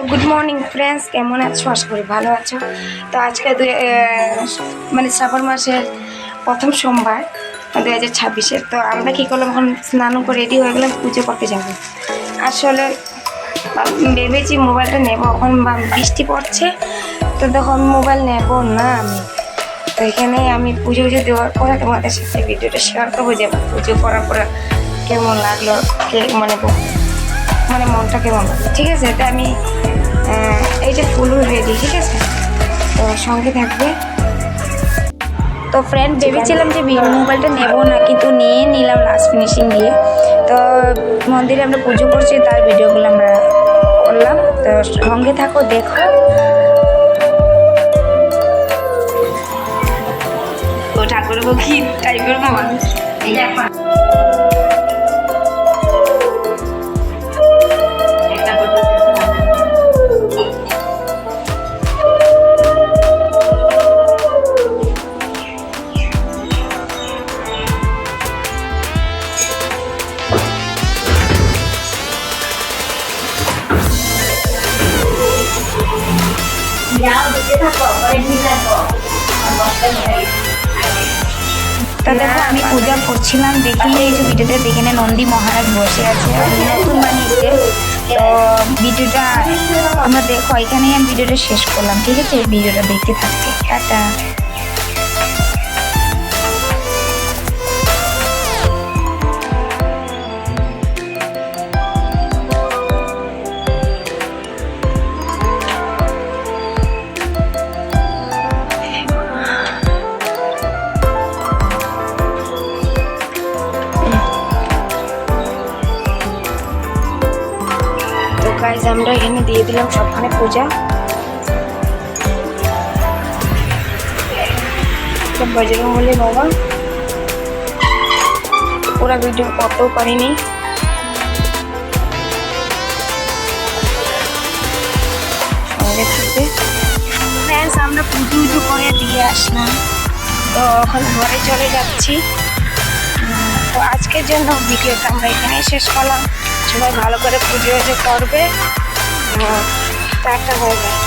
Good morning friends, কেমন আছো? আশা করি ভালো আছো। তো আজকে মানে শ্রাবণ মাসের প্রথম সোমবার 2026। তো আমরা কী করলাম, এখন স্নান করে রেডি হয়ে গেলাম, পুজো করতে যাবো। আসলে ভেবেছি মোবাইলটা নেবো, এখন বৃষ্টি পড়ছে, তো তখন মোবাইল নেব না আমি। তো এখানে আমি পুজো দেওয়ার পরে তোমাদের সাথে ভিডিওটা শেয়ার করবো যে পুজো করার পরে কেমন লাগলো, মানে মনটা কেমন লাগলো। ঠিক আছে, তো আমি এই যে ফুল রেডি, ঠিক আছে, তো সঙ্গে থাকবে। তো ফ্রেন্ড, ভেবেছিলাম যে মোবাইলটা নেবো না, কিন্তু নিয়ে নিলাম লাস্ট ফিনিশিং দিয়ে। তো মন্দিরে আমরা পুজো করছি, তার ভিডিওগুলো আমরা করলাম। তো সঙ্গে থাকো, দেখো। ও ঠাকুর কি টাইপের মানুষ, এই যে তো দেখো, আমি পূজা করছিলাম, দেখিলে এই যে ভিডিওটা দেখে নন্দী মহারাজ বসে আছে, নতুন বানিয়েছে। তো ভিডিওটা আমরা দেখো, এখানেই আমি ভিডিওটা শেষ করলাম। ঠিক আছে, ভিডিওটা দেখতে থাকছি। টাটা। গাইজ, আমরা এখানে দিয়ে দিলাম সবখানে পূজা। বজরংবলী বাবা, পুরো ভিডিও করতেও পারিনি। সঙ্গে থাকবে ফ্রেন্ডস, আমরা পুজো করে দিয়ে আসলাম, তো এখন ঘরে চলে যাচ্ছি। তো আজকের জন্য ভিডিওটা আমরা এখানেই শেষ করলাম। সবাই ভালো করে পুজো করবে, টাটা হয়ে যায়।